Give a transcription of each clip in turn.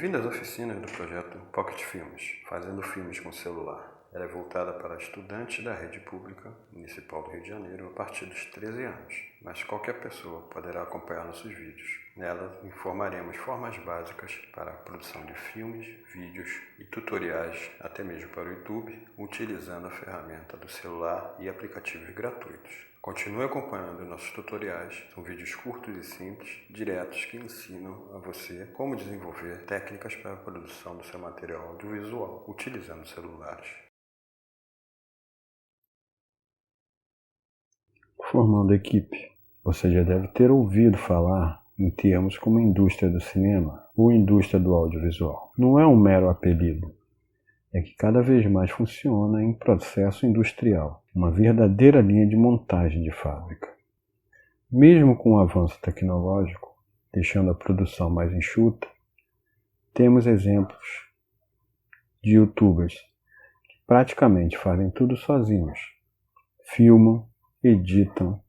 Bem-vindo às oficinas do projeto Pocket Filmes, Fazendo Filmes com Celular. Ela é voltada para estudantes da rede pública municipal do Rio de Janeiro a partir dos 13 anos, mas qualquer pessoa poderá acompanhar nossos vídeos. Nela informaremos formas básicas para a produção de filmes, vídeos e tutoriais, até mesmo para o YouTube, utilizando a ferramenta do celular e aplicativos gratuitos. Continue acompanhando nossos tutoriais, são vídeos curtos e simples, diretos, que ensinam a você como desenvolver técnicas para a produção do seu material audiovisual, utilizando celulares. Formando equipe. Você já deve ter ouvido falar em termos como indústria do cinema ou indústria do audiovisual. Não é um mero apelido, é que cada vez mais funciona em processo industrial, uma verdadeira linha de montagem de fábrica. Mesmo com o avanço tecnológico, deixando a produção mais enxuta, temos exemplos de youtubers que praticamente fazem tudo sozinhos, filmam, editam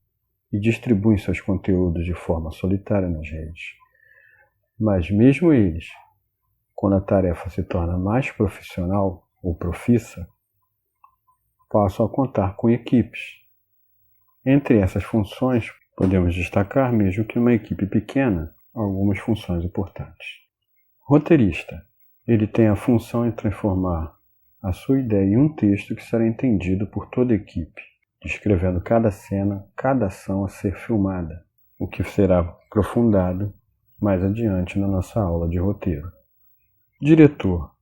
e distribuem seus conteúdos de forma solitária nas redes. Mas mesmo eles, quando a tarefa se torna mais profissional ou profissa, passam a contar com equipes. Entre essas funções, podemos destacar, mesmo que uma equipe pequena, algumas funções importantes. Roteirista. Ele tem a função de transformar a sua ideia em um texto que será entendido por toda a equipe, descrevendo cada cena, cada ação a ser filmada, o que será aprofundado mais adiante na nossa aula de roteiro. Diretor.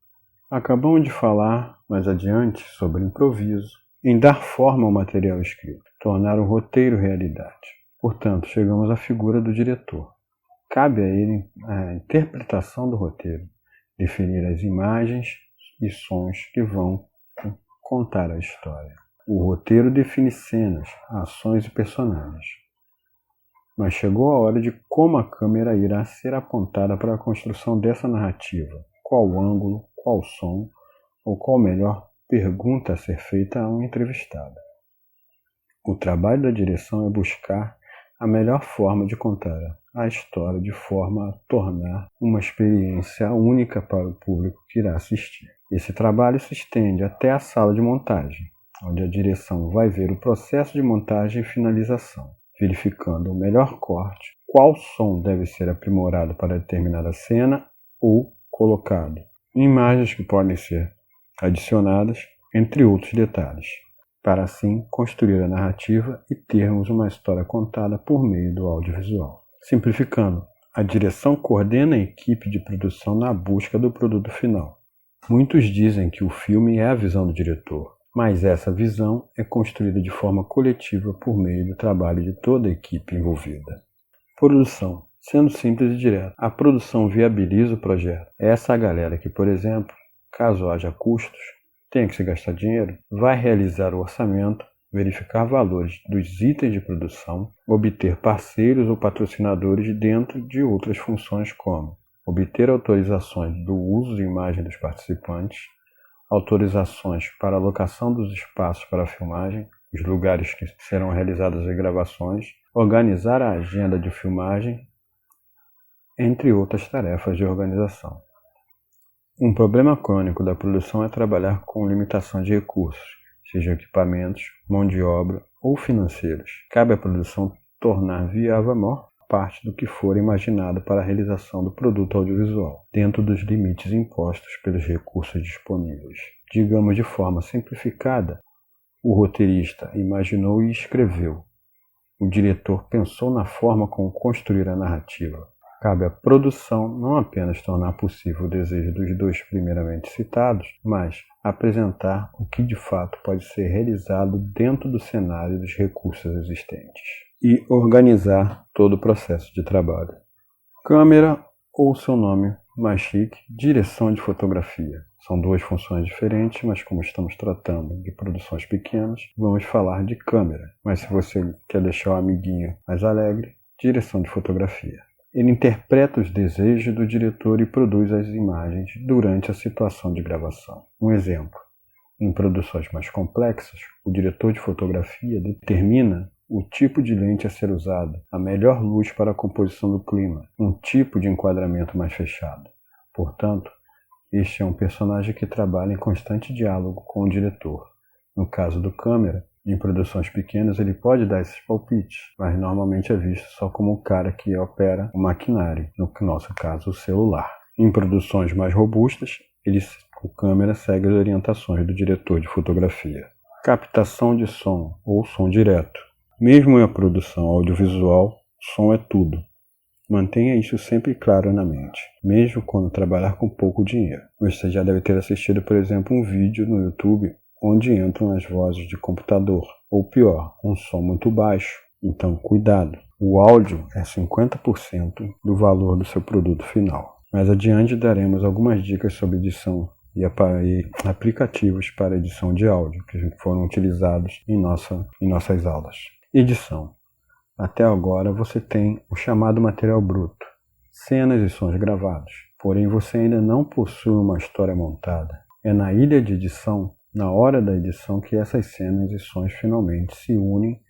Acabamos de falar mais adiante sobre improviso, em dar forma ao material escrito, tornar o roteiro realidade. Portanto, chegamos à figura do diretor. Cabe a ele a interpretação do roteiro, definir as imagens e sons que vão contar a história. O roteiro define cenas, ações e personagens. Mas chegou a hora de como a câmera irá ser apontada para a construção dessa narrativa. Qual ângulo, qual som, ou qual melhor pergunta a ser feita a um entrevistado. O trabalho da direção é buscar a melhor forma de contar a história de forma a tornar uma experiência única para o público que irá assistir. Esse trabalho se estende até a sala de montagem, onde a direção vai ver o processo de montagem e finalização, verificando o melhor corte, qual som deve ser aprimorado para determinada cena ou colocado, imagens que podem ser adicionadas, entre outros detalhes, para assim construir a narrativa e termos uma história contada por meio do audiovisual. Simplificando, a direção coordena a equipe de produção na busca do produto final. Muitos dizem que o filme é a visão do diretor, mas essa visão é construída de forma coletiva por meio do trabalho de toda a equipe envolvida. Produção. Sendo simples e direto, a produção viabiliza o projeto. Essa galera que, por exemplo, caso haja custos, tenha que se gastar dinheiro, vai realizar o orçamento, verificar valores dos itens de produção, obter parceiros ou patrocinadores dentro de outras funções como obter autorizações do uso de imagem dos participantes, autorizações para alocação dos espaços para a filmagem, os lugares que serão realizadas as gravações, organizar a agenda de filmagem, entre outras tarefas de organização. Um problema crônico da produção é trabalhar com limitação de recursos, sejam equipamentos, mão de obra ou financeiros. Cabe à produção tornar viável a maior parte do que for imaginado para a realização do produto audiovisual, dentro dos limites impostos pelos recursos disponíveis. Digamos de forma simplificada, o roteirista imaginou e escreveu. O diretor pensou na forma como construir a narrativa. Cabe à produção não apenas tornar possível o desejo dos dois primeiramente citados, mas apresentar o que de fato pode ser realizado dentro do cenário dos recursos existentes e organizar todo o processo de trabalho. Câmera, ou seu nome mais chique, direção de fotografia. São duas funções diferentes, mas como estamos tratando de produções pequenas, vamos falar de câmera. Mas se você quer deixar o amiguinho mais alegre, direção de fotografia. Ele interpreta os desejos do diretor e produz as imagens durante a situação de gravação. Um exemplo. Em produções mais complexas, o diretor de fotografia determina o tipo de lente a ser usada, a melhor luz para a composição do clima, um tipo de enquadramento mais fechado. Portanto, este é um personagem que trabalha em constante diálogo com o diretor. No caso do câmera, em produções pequenas ele pode dar esses palpites, mas normalmente é visto só como o cara que opera o maquinário, no nosso caso o celular. Em produções mais robustas, o câmera segue as orientações do diretor de fotografia. Captação de som ou som direto. Mesmo em produção audiovisual, som é tudo. Mantenha isso sempre claro na mente, mesmo quando trabalhar com pouco dinheiro. Você já deve ter assistido, por exemplo, um vídeo no YouTube onde entram as vozes de computador, ou pior, um som muito baixo. Então, cuidado, o áudio é 50% do valor do seu produto final. Mais adiante daremos algumas dicas sobre edição e aplicativos para edição de áudio que foram utilizados em nossas aulas. Edição. Até agora você tem o chamado material bruto, cenas e sons gravados, porém você ainda não possui uma história montada. É na ilha de edição, na hora da edição, que essas cenas e sons finalmente se unem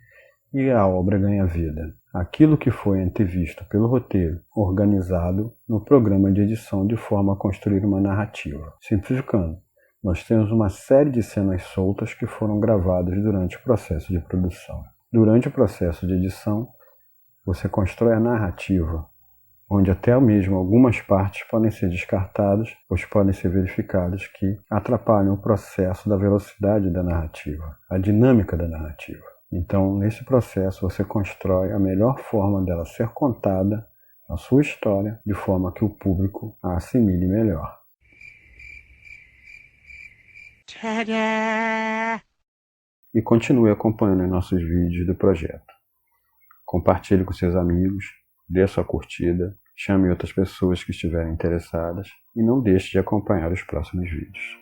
e a obra ganha vida. Aquilo que foi antevisto pelo roteiro, organizado no programa de edição de forma a construir uma narrativa. Simplificando, nós temos uma série de cenas soltas que foram gravadas durante o processo de produção. Durante o processo de edição, você constrói a narrativa, onde até mesmo algumas partes podem ser descartadas, pois podem ser verificadas que atrapalham o processo da velocidade da narrativa, a dinâmica da narrativa. Então, nesse processo, você constrói a melhor forma dela ser contada, a sua história, de forma que o público a assimile melhor. Tadá! E continue acompanhando os nossos vídeos do projeto. Compartilhe com seus amigos, dê sua curtida, chame outras pessoas que estiverem interessadas e não deixe de acompanhar os próximos vídeos.